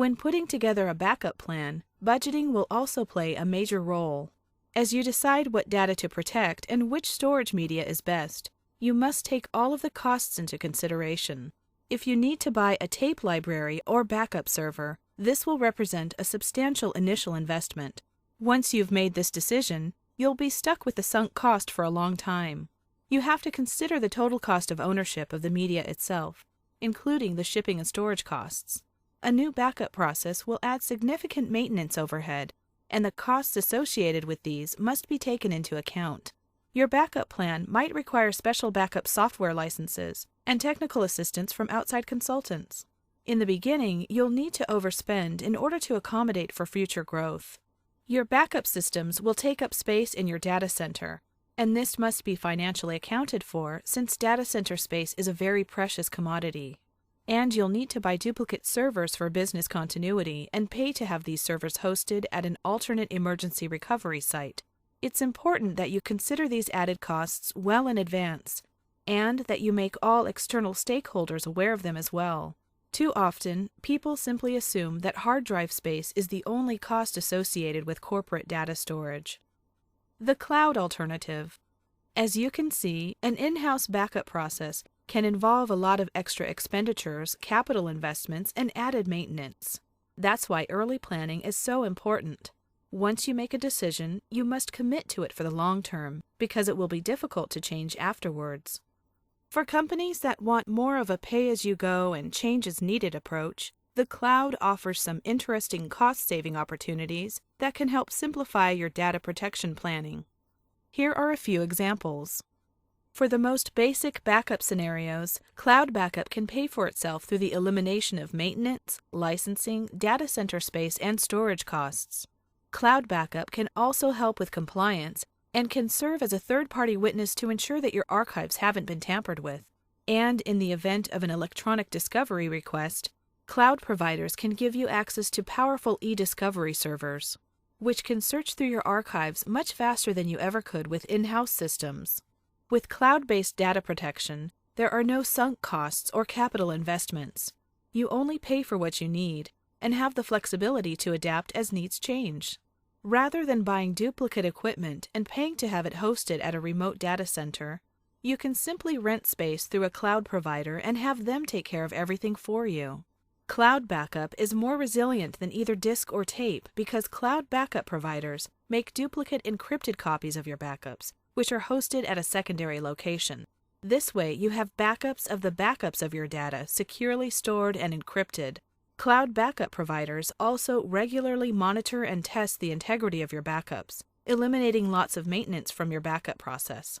When putting together a backup plan, budgeting will also play a major role. As you decide what data to protect and which storage media is best, you must take all of the costs into consideration. If you need to buy a tape library or backup server, this will represent a substantial initial investment. Once you've made this decision, you'll be stuck with the sunk cost for a long time. You have to consider the total cost of ownership of the media itself, including the shipping and storage costs. A new backup process will add significant maintenance overhead, and the costs associated with these must be taken into account. Your backup plan might require special backup software licenses and technical assistance from outside consultants. In the beginning, you'll need to overspend in order to accommodate for future growth. Your backup systems will take up space in your data center, and this must be financially accounted for since data center space is a very precious commodity. And you'll need to buy duplicate servers for business continuity and pay to have these servers hosted at an alternate emergency recovery site. It's important that you consider these added costs well in advance, and that you make all external stakeholders aware of them as well. Too often, people simply assume that hard drive space is the only cost associated with corporate data storage. The cloud alternative. As you can see, an in-house backup process can involve a lot of extra expenditures, capital investments, and added maintenance. That's why early planning is so important. Once you make a decision, you must commit to it for the long term, because it will be difficult to change afterwards. For companies that want more of a pay-as-you-go and change-as-needed approach, the cloud offers some interesting cost-saving opportunities that can help simplify your data protection planning. Here are a few examples. For the most basic backup scenarios, cloud backup can pay for itself through the elimination of maintenance, licensing, data center space, and storage costs. Cloud backup can also help with compliance and can serve as a third-party witness to ensure that your archives haven't been tampered with. And in the event of an electronic discovery request, cloud providers can give you access to powerful e-discovery servers, which can search through your archives much faster than you ever could with in-house systems. With cloud-based data protection, there are no sunk costs or capital investments. You only pay for what you need and have the flexibility to adapt as needs change. Rather than buying duplicate equipment and paying to have it hosted at a remote data center, you can simply rent space through a cloud provider and have them take care of everything for you. Cloud backup is more resilient than either disk or tape because cloud backup providers make duplicate encrypted copies of your backups, which are hosted at a secondary location. This way, you have backups of the backups of your data securely stored and encrypted. Cloud backup providers also regularly monitor and test the integrity of your backups, eliminating lots of maintenance from your backup process.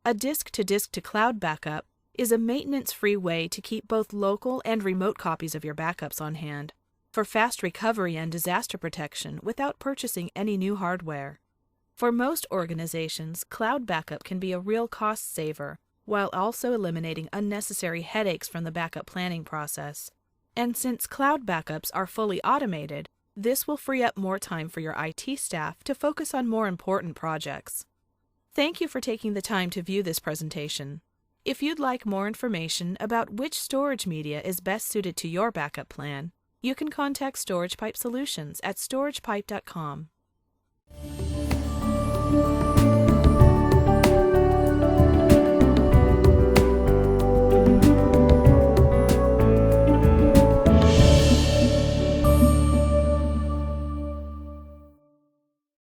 A disk-to-cloud backup is a maintenance-free way to keep both local and remote copies of your backups on hand for fast recovery and disaster protection without purchasing any new hardware. For most organizations, cloud backup can be a real cost saver while also eliminating unnecessary headaches from the backup planning process. And since cloud backups are fully automated, this will free up more time for your IT staff to focus on more important projects. Thank you for taking the time to view this presentation. If you'd like more information about which storage media is best suited to your backup plan, you can contact StoragePipe Solutions at storagepipe.com.